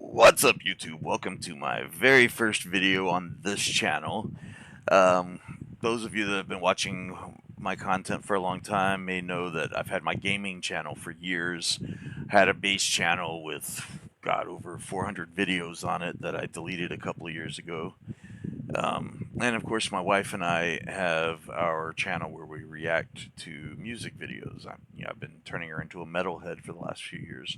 What's up, YouTube? Welcome to my very first video on this channel. Um, those of you that have been watching my content for a long time may know that I've had my gaming channel for years. Had a base channel with, God, over 400 videos on it that I deleted a couple of years ago. And of course, my wife and I have our channel where we react to music videos. I've been turning her into a metalhead for the last few years.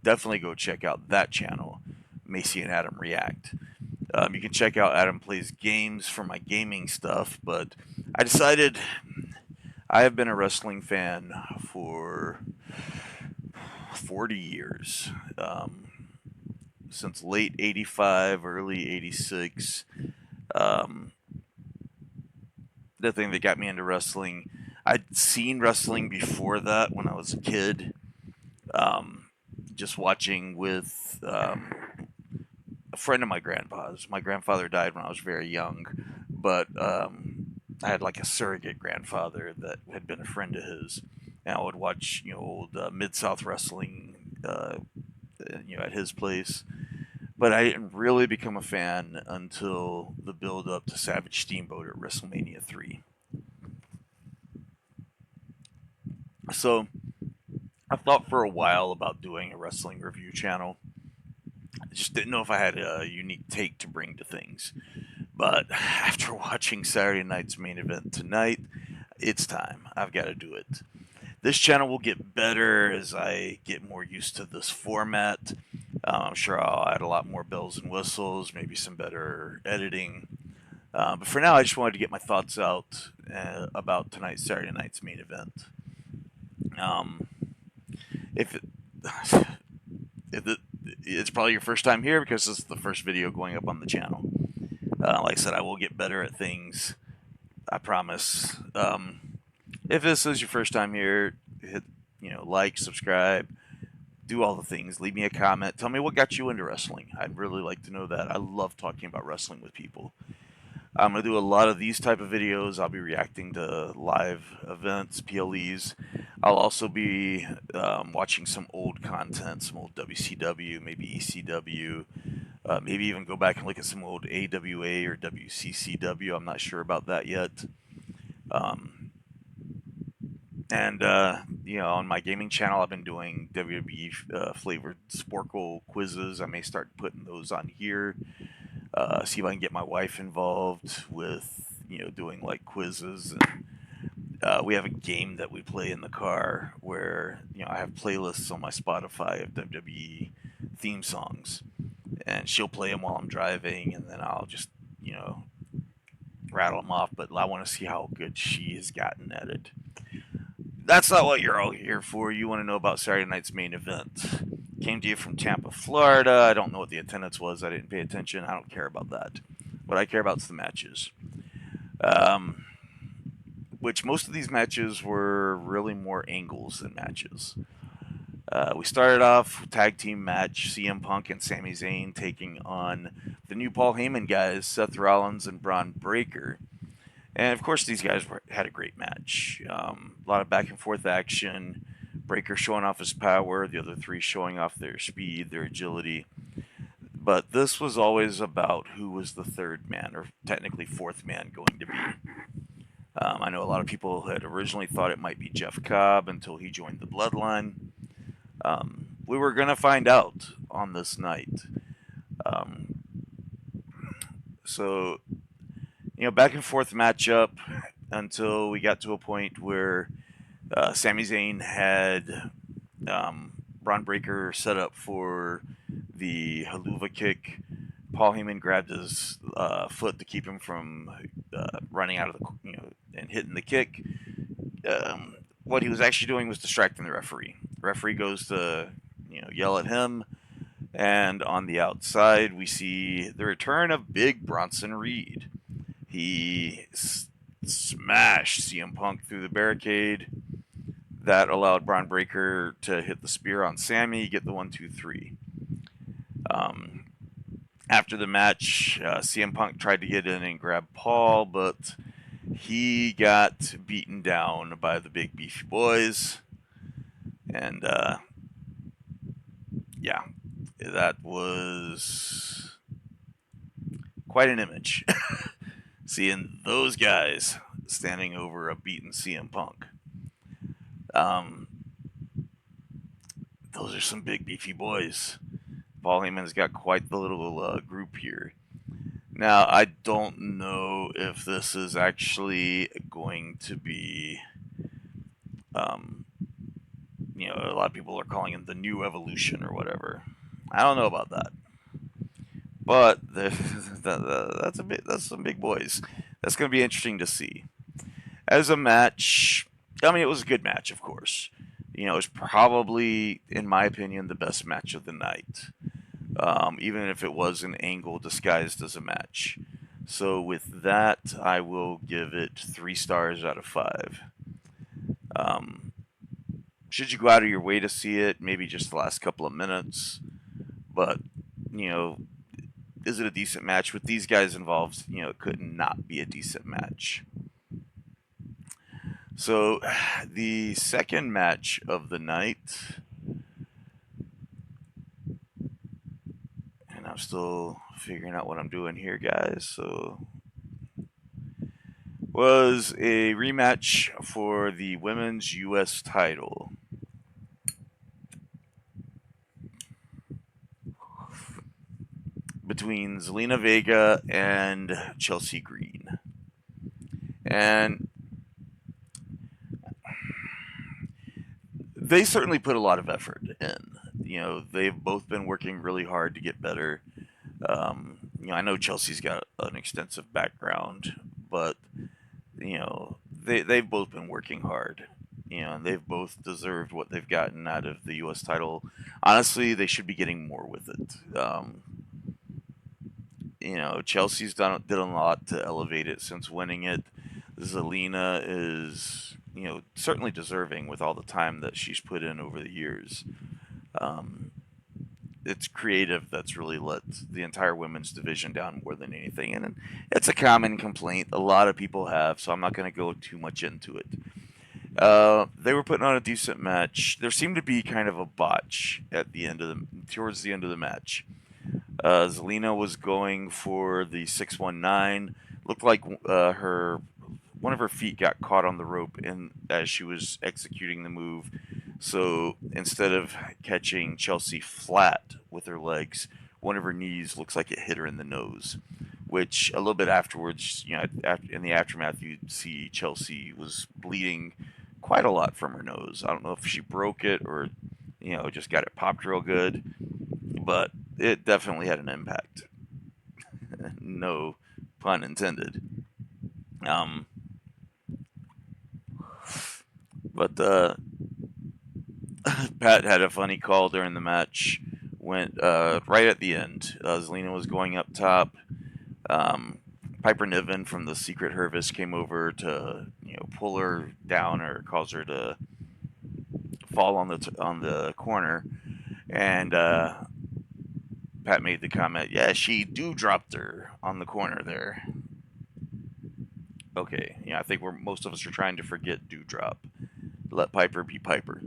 Definitely go check out that channel, Macy and Adam React. You can check out Adam Plays Games for my gaming stuff, but I decided I have been a wrestling fan for 40 years. Since late 85, early 86. Um, the thing that got me into wrestling. I'd seen wrestling before that when I was a kid, um, just watching with a friend of my grandpa's. My grandfather died when I was very young, but I had like a surrogate grandfather that had been a friend of his, and I would watch old Mid South wrestling, at his place. But I didn't really become a fan until the build up to Savage Steamboat at WrestleMania 3. So I thought for a while about doing a wrestling review channel. I just didn't know if I had a unique take to bring to things. But after watching Saturday night's main event tonight, it's time. I've got to do it. This channel will get better as I get more used to this format. I'm sure I'll add a lot more bells and whistles, maybe some better editing. But for now, I just wanted to get my thoughts out about tonight's Saturday night's main event. Um, if it, if it, it's probably your first time here because this is the first video going up on the channel. Like I said, I will get better at things. I promise. If this is your first time here, hit like, subscribe, do all the things. Leave me a comment. Tell me what got you into wrestling. I'd really like to know that. I love talking about wrestling with people. I'm going to do a lot of these type of videos. I'll be reacting to live events, PLEs. I'll also be watching some old content, some old WCW, maybe ECW, maybe even go back and look at some old AWA or WCCW. I'm not sure about that yet. On my gaming channel, I've been doing WWE flavored Sporkle quizzes. I may start putting those on here. See if I can get my wife involved with doing like quizzes. And we have a game that we play in the car where I have playlists on my Spotify of WWE theme songs, and she'll play them while I'm driving, and then I'll just rattle them off. But I want to see how good she has gotten at it. That's not what you're all here for. You want to know about Saturday night's main event. Came to you from Tampa, Florida. I don't know what the attendance was. I didn't pay attention. I don't care about that. What I care about is the matches. Which most of these matches were really more angles than matches. We started off tag team match, CM Punk and Sami Zayn taking on the new Paul Heyman guys, Seth Rollins and Braun Breaker. And of course, these guys had a great match. A lot of back and forth action. Breaker showing off his power, the other three showing off their speed, their agility. But this was always about who was the third man, or technically fourth man, going to be. I know a lot of people had originally thought it might be Jeff Cobb until he joined the Bloodline. We were going to find out on this night. So back and forth matchup until we got to a point where Sami Zayn had Braun Breaker set up for the haluva kick. Paul Heyman grabbed his foot to keep him from running out of the and hitting the kick. What he was actually doing was distracting the referee. The referee goes to yell at him, and on the outside we see the return of Big Bronson Reed. He smashed CM Punk through the barricade. That allowed Braun Breaker to hit the spear on Sammy, get the 1-2-3. After the match, CM Punk tried to get in and grab Paul, but he got beaten down by the big beefy boys. And that was quite an image. Seeing those guys standing over a beaten CM Punk. Um, those are some big beefy boys. Paul Heyman's got quite the little group here. Now, I don't know if this is actually going to be, um, a lot of people are calling it the new evolution or whatever. I don't know about that, but that's some big boys. That's going to be interesting to see. As a match, I mean, it was a good match, of course. It was probably, in my opinion, the best match of the night. Even if it was an angle disguised as a match. So with that, I will give it 3 stars out of 5. Um, should you go out of your way to see it, maybe just the last couple of minutes. But, you know, is it a decent match? With these guys involved, it could not be a decent match. So the second match of the night, and I'm still figuring out what I'm doing here, guys. So was a rematch for the women's U.S. title. Between Zelina Vega and Chelsea Green. And they certainly put a lot of effort in. They've both been working really hard to get better. I know Chelsea's got an extensive background, but they've both been working hard. And they've both deserved what they've gotten out of the U.S. title. Honestly, they should be getting more with it. Chelsea's did a lot to elevate it since winning it. Zelina is, certainly deserving with all the time that she's put in over the years. It's creative that's really let the entire women's division down more than anything. And it's a common complaint a lot of people have, so I'm not going to go too much into it. They were putting on a decent match. There seemed to be kind of a botch towards the end of the match. Zelina was going for the 619. Looked like one of her feet got caught on the rope as she was executing the move. So instead of catching Chelsea flat with her legs, one of her knees looks like it hit her in the nose. Which a little bit afterwards, in the aftermath, you'd see Chelsea was bleeding quite a lot from her nose. I don't know if she broke it or, just got it popped real good, but it definitely had an impact. No pun intended. But Pat had a funny call during the match. Went right at the end. Zelina was going up top. Piper Niven from the Secret Service came over to pull her down or cause her to fall on the corner, and Pat made the comment, "Yeah, she dropped her on the corner there." Okay, I think most of us are trying to forget drop. Let Piper be Piper.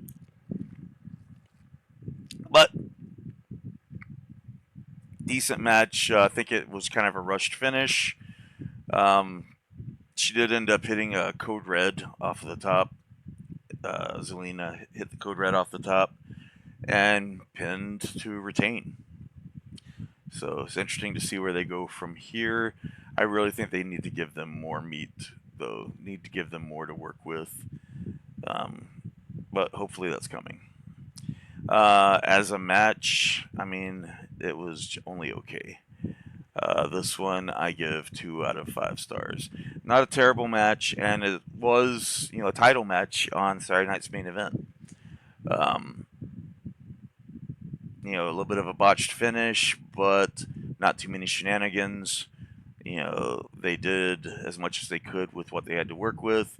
But decent match. I think it was kind of a rushed finish. She did end up hitting a code red off of the top. Zelina hit the code red off the top and pinned to retain. So it's interesting to see where they go from here. I really think they need to give them more meat, though. Need to give them more to work with. But hopefully that's coming. As a match, I mean, it was only okay. This one I give 2 out of 5 stars. Not a terrible match, and it was a title match on Saturday night's main event. A little bit of a botched finish, but not too many shenanigans. They did as much as they could with what they had to work with.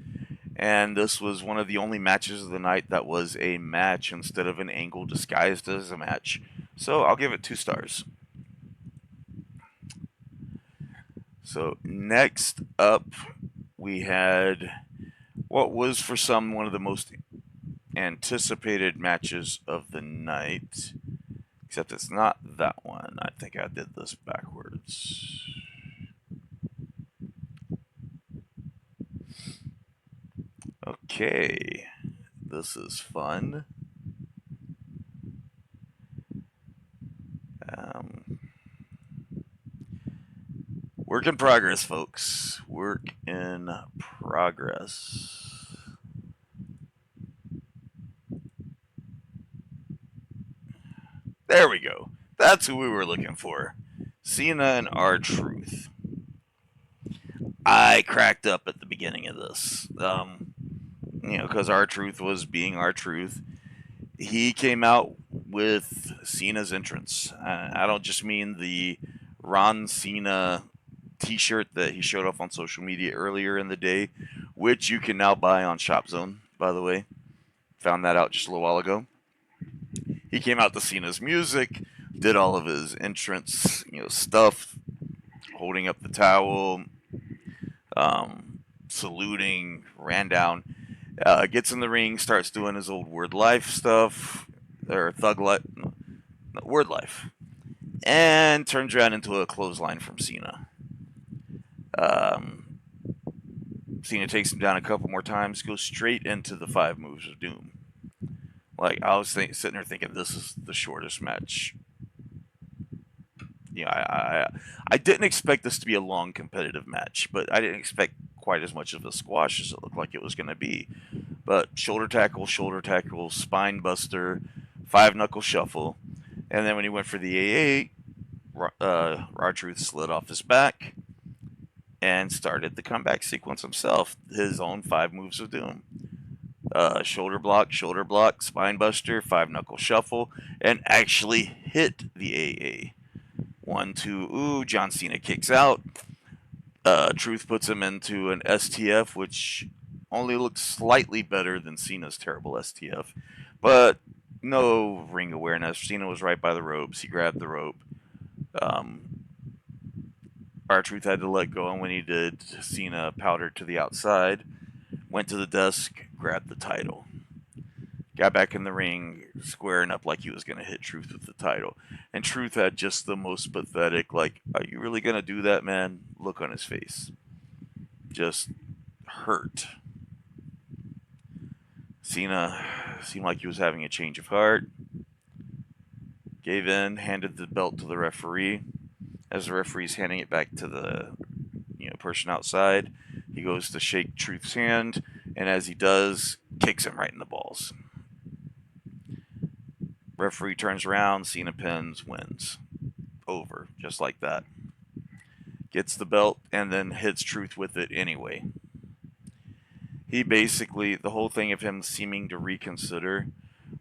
And this was one of the only matches of the night that was a match instead of an angle disguised as a match. So I'll give it 2 stars. So next up, we had what was for some one of the most anticipated matches of the night. Except it's not that one. I think I did this backwards. Okay, this is fun. Um, Work in progress, folks. Work in progress. There we go. That's who we were looking for. Cena and R-Truth. I cracked up at the beginning of this. Because R-Truth was being R-Truth. He came out with Cena's entrance. I don't just mean the Ron Cena T-shirt that he showed off on social media earlier in the day, which you can now buy on Shop Zone. By the way, found that out just a little while ago. He came out to Cena's music, did all of his entrance, stuff, holding up the towel, saluting, ran down, gets in the ring, starts doing his old word life stuff, or thug life, no, word life, and turns around into a clothesline from Cena. Um, Cena takes him down a couple more times, goes straight into the 5 moves of doom. Like, I was sitting there thinking, this is the shortest match. I didn't expect this to be a long competitive match, but I didn't expect quite as much of a squash as it looked like it was going to be. But shoulder tackle, spine buster, 5 knuckle shuffle, and then when he went for the AA, R-Truth slid off his back and started the comeback sequence himself, his own 5 moves of doom. Shoulder block, spine buster, 5 knuckle shuffle, and actually hit the AA. 1, 2, ooh, John Cena kicks out. Truth puts him into an STF, which only looks slightly better than Cena's terrible STF, but no ring awareness. Cena was right by the ropes. He grabbed the rope. R-Truth had to let go, and when he did, Cena powdered to the outside, went to the desk, grabbed the title. Got back in the ring, squaring up like he was going to hit Truth with the title. And Truth had just the most pathetic, like, are you really going to do that, man? Look on his face. Just hurt. Cena seemed like he was having a change of heart. Gave in, handed the belt to the referee. As the referee's handing it back to the person outside, he goes to shake Truth's hand, and as he does, kicks him right in the balls. Referee turns around, Cena pins, wins. Over, just like that. Gets the belt and then hits Truth with it anyway. He basically, the whole thing of him seeming to reconsider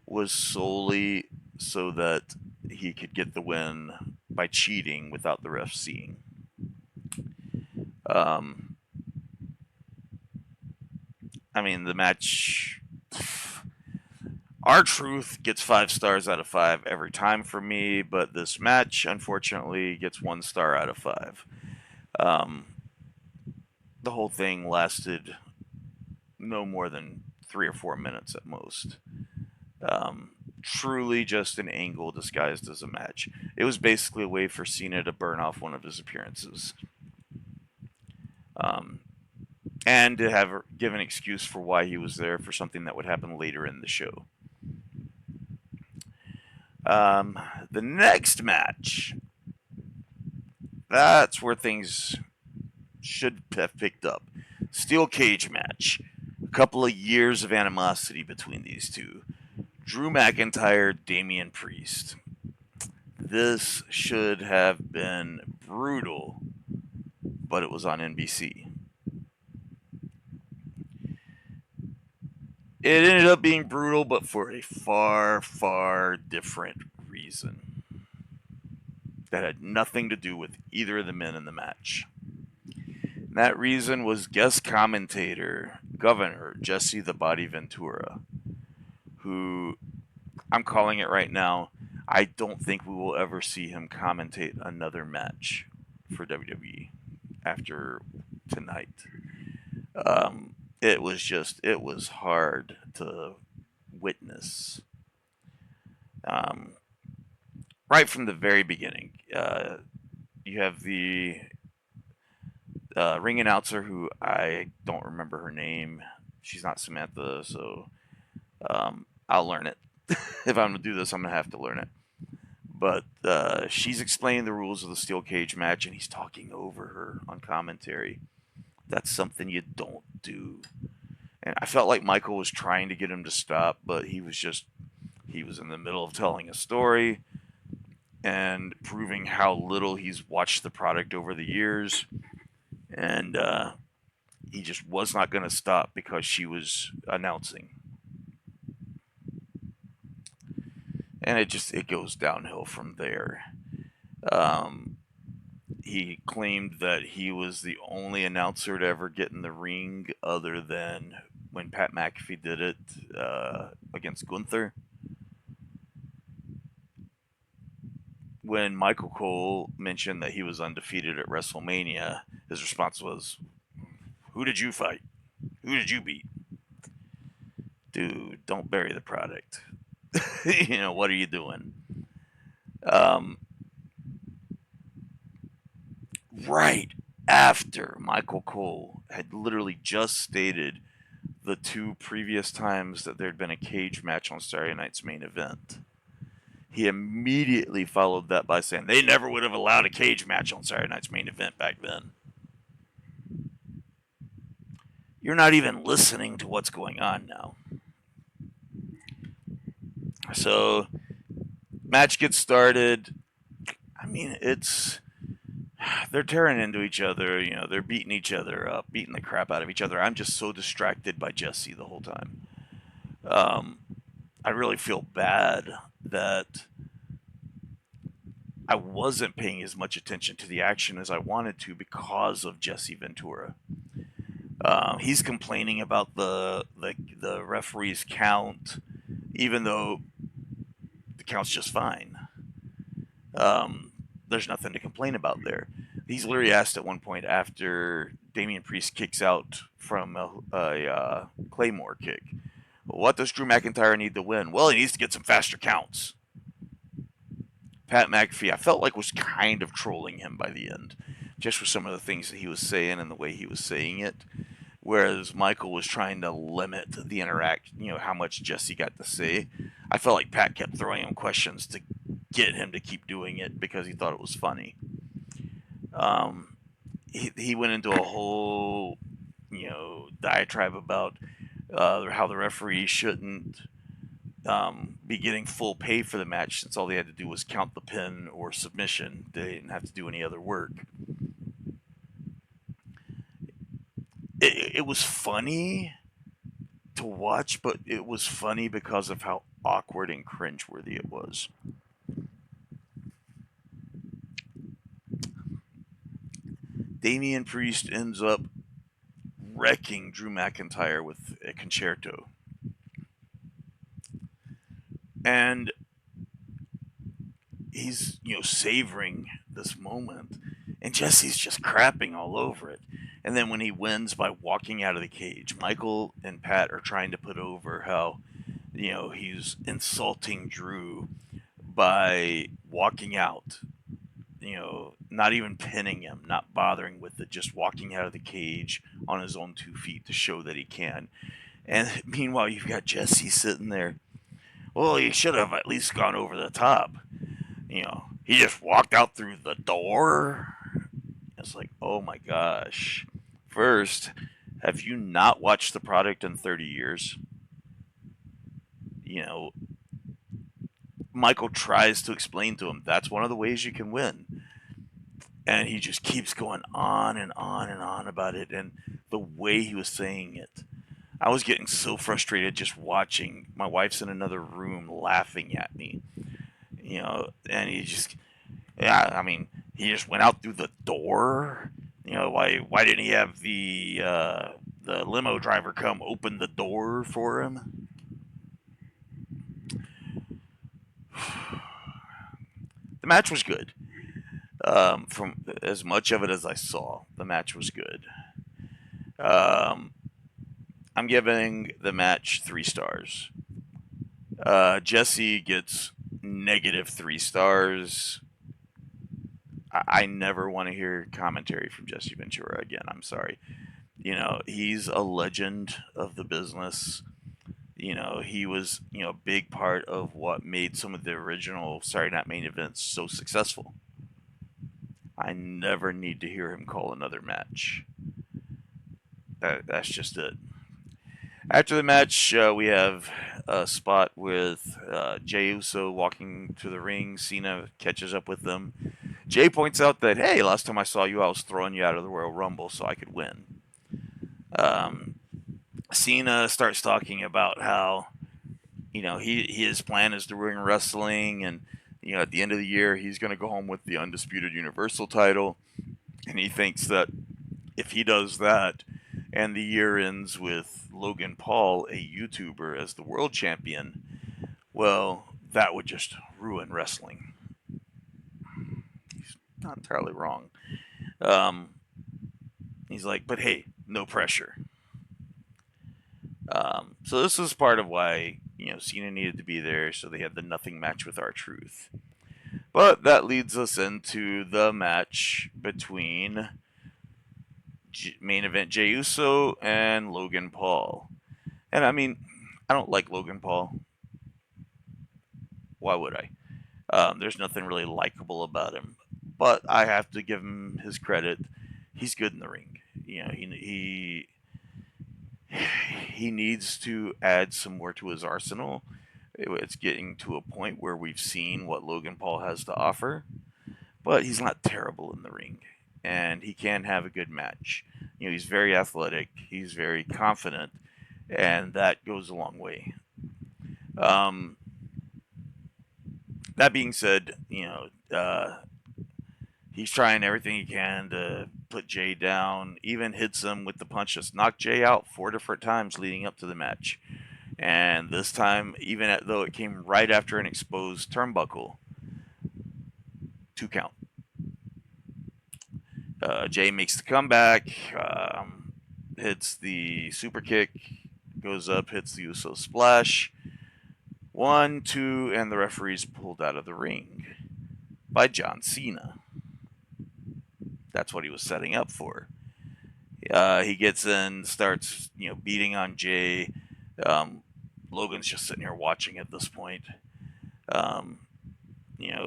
was solely so that he could get the win by cheating without the ref seeing. The match. R-Truth gets 5 stars out of 5 every time for me, but this match, unfortunately, gets 1 star out of 5. The whole thing lasted no more than 3 or 4 minutes at most. Truly just an angle disguised as a match. It was basically a way for Cena to burn off one of his appearances. And to give an excuse for why he was there for something that would happen later in the show. The next match, that's where things should have picked up. Steel cage match. A couple of years of animosity between these two. Drew McIntyre, Damian Priest. This should have been brutal, but it was on NBC. It ended up being brutal, but for a far, far different reason. That had nothing to do with either of the men in the match. And that reason was guest commentator, Governor Jesse the Body Ventura, who, I'm calling it right now, I don't think we will ever see him commentate another match for WWE after tonight. It was hard to witness. right from the very beginning. You have the ring announcer who I don't remember her name. She's not Samantha, so I'll learn it. If I'm gonna do this, I'm gonna have to learn it. But she's explaining the rules of the steel cage match, and he's talking over her on commentary. That's something you don't do. And I felt like Michael was trying to get him to stop, but he was in the middle of telling a story and proving how little he's watched the product over the years, and he just was not going to stop because she was announcing. And it goes downhill from there. Um, he claimed that he was the only announcer to ever get in the ring, other than when Pat McAfee did it against Gunther. When Michael Cole mentioned that he was undefeated at WrestleMania, his response was, "Who did you fight? Who did you beat?" Dude, don't bury the product. What are you doing? Um, right after Michael Cole had literally just stated the two previous times that there'd been a cage match on Saturday Night's Main Event, he immediately followed that by saying they never would have allowed a cage match on Saturday Night's Main Event back then. You're not even listening to what's going on now. So, match gets started. I mean, they're tearing into each other. They're beating each other up, beating the crap out of each other. I'm just so distracted by Jesse the whole time. Um, I really feel bad that I wasn't paying as much attention to the action as I wanted to because of Jesse Ventura. He's complaining about the referee's count, even though the count's just fine. There's nothing to complain about there. He's literally asked at one point after Damian Priest kicks out from a Claymore kick, what does Drew McIntyre need to win? Well, he needs to get some faster counts. Pat McAfee, I felt like, was kind of trolling him by the end, just for some of the things that he was saying and the way he was saying it. Whereas Michael was trying to limit the how much Jesse got to say. I felt like Pat kept throwing him questions to get him to keep doing it because he thought it was funny. He went into a whole, diatribe about how the referee shouldn't be getting full pay for the match, since all they had to do was count the pin or submission. They didn't have to do any other work. It was funny to watch, but it was funny because of how awkward and cringeworthy it was. Damian Priest ends up wrecking Drew McIntyre with a concerto. And he's, savoring this moment. And Jesse's just crapping all over it. And then when he wins by walking out of the cage, Michael and Pat are trying to put over how, he's insulting Drew by walking out, not even pinning him, not bothering with it, just walking out of the cage on his own 2 feet to show that he can. And meanwhile, you've got Jesse sitting there. Well, he should have at least gone over the top. He just walked out through the door. It's like, oh my gosh. First, have you not watched the product in 30 years? Michael tries to explain to him that's one of the ways you can win. And he just keeps going on and on and on about it. And the way he was saying it, I was getting so frustrated just watching. My wife's in another room laughing at me. And he just went out through the door. Why didn't he have the limo driver come open the door for him? The match was good. From as much of it as I saw, the match was good. I'm giving the match 3 stars. Jesse gets negative 3 stars. I never want to hear commentary from Jesse Ventura again. I'm sorry. He's a legend of the business. He was, a big part of what made some of the original Saturday Night Main events so successful. I never need to hear him call another match. That's just it. After the match, we have a spot with Jey Uso walking to the ring. Cena catches up with them. Jey points out that, hey, last time I saw you, I was throwing you out of the Royal Rumble so I could win. Um, Cena starts talking about how, his plan is to win wrestling, and at the end of the year, he's going to go home with the undisputed Universal title, and he thinks that if he does that, and the year ends with Logan Paul, a YouTuber, as the world champion, well, that would just ruin wrestling. He's not entirely wrong. He's like, but hey, no pressure. So this is part of why Cena needed to be there, so they had the nothing match with R-Truth. But that leads us into the match between main event Jey Uso and Logan Paul. And I mean, I don't like Logan Paul. Why would I? There's nothing really likable about him, but I have to give him his credit. He's good in the ring. He needs to add some more to his arsenal. It's getting to a point where we've seen what Logan Paul has to offer, but he's not terrible in the ring, and he can have a good match. He's very athletic, he's very confident, and that goes a long way. Um, that being said, he's trying everything he can to put Jey down, even hits him with the punches, knocked Jey out 4 different times leading up to the match. And this time, even though it came right after an exposed turnbuckle, 2 count. Jey makes the comeback, hits the super kick, goes up, hits the Uso splash. 1, 2, and the referee's pulled out of the ring by John Cena. That's what he was setting up for. He gets in, starts beating on Jey. Logan's just sitting here watching at this point.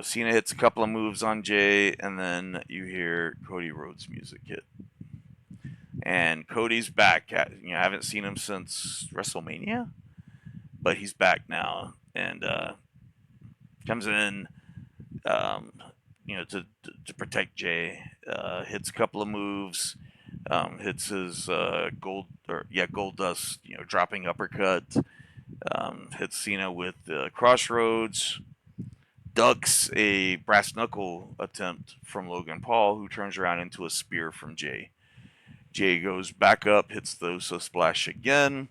Cena hits a couple of moves on Jey, and then you hear Cody Rhodes' music hit. And Cody's back. I haven't seen him since WrestleMania, but he's back now, and comes in, to protect Jey. Hits a couple of moves. Hits his gold dust, dropping uppercut. Hits Cena with crossroads. Ducks a brass knuckle attempt from Logan Paul, who turns around into a spear from Jey. Jey goes back up, hits the Uso splash again.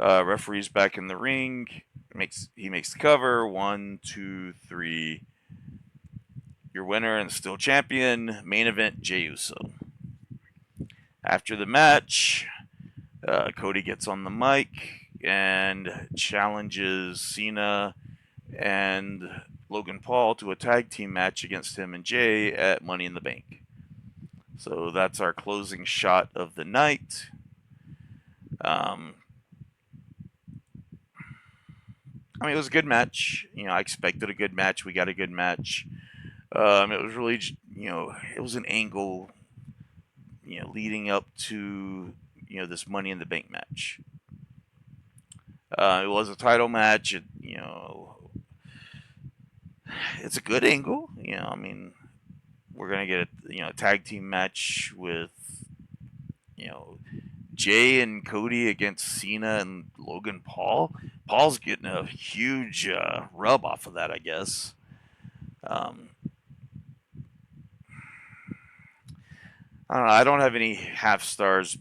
Referee's back in the ring. He makes the cover. 1, 2, 3. Your winner and still champion. Main event Jey Uso. After the match, Cody gets on the mic and challenges Cena and Logan Paul to a tag team match against him and Jey at Money in the Bank. So that's our closing shot of the night. It was a good match. I expected a good match. We got a good match. It was really, it was an angle, leading up to, this Money in the Bank match. It was a title match. It's a good angle. We're gonna get a tag team match with Jey and Cody against Cena and Logan Paul. Paul's getting a huge rub off of that, I guess. I don't know. I don't have any half stars,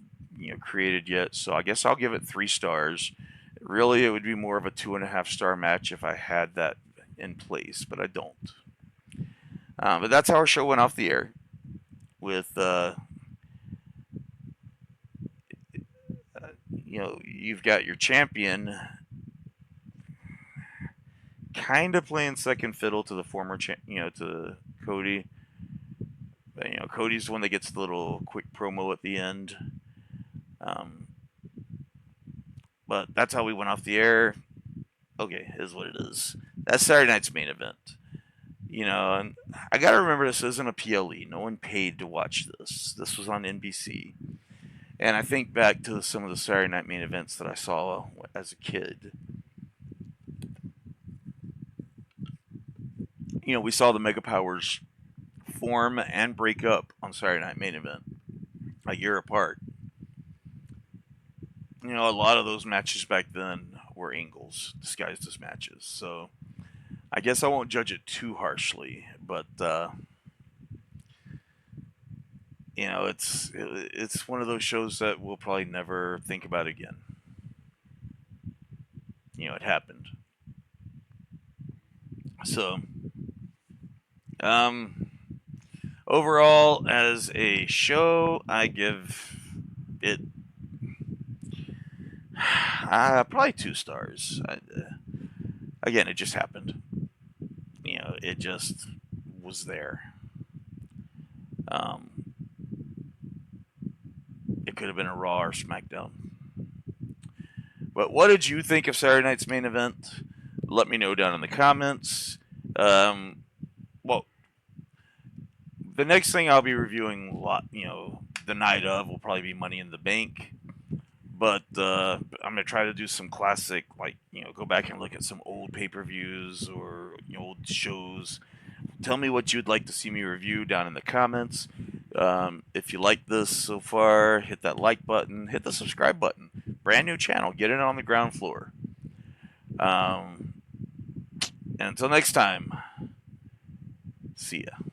created yet, so I guess I'll give it 3 stars. Really, it would be more of a 2.5 star match if I had that in place, but I don't. But that's how our show went off the air. With you've got your champion kind of playing second fiddle to the to Cody. Cody's the one that gets the little quick promo at the end. Um, but that's how we went off the air. Okay, is what it is. That's Saturday night's main event. And I gotta remember this isn't a PLE. No one paid to watch this. This was on NBC. And I think back to some of the Saturday night main events that I saw as a kid. We saw the Mega Powers form and break up on Saturday night main event a year apart. A lot of those matches back then were angles disguised as matches. So I guess I won't judge it too harshly, but it's one of those shows that we'll probably never think about again. It happened. So, um, overall, as a show, I give it probably 2 stars. Again, it just happened. It just was there. Um, it could have been a Raw or SmackDown. But what did you think of Saturday night's main event? Let me know down in the comments. Well, the next thing I'll be reviewing, the night of will probably be Money in the Bank. But I'm gonna try to do some classic, go back and look at some old pay-per-views or old shows. Tell me what you'd like to see me review down in the comments. If you like this so far, hit that like button, hit the subscribe button. Brand new channel, get it on the ground floor. And until next time, see ya.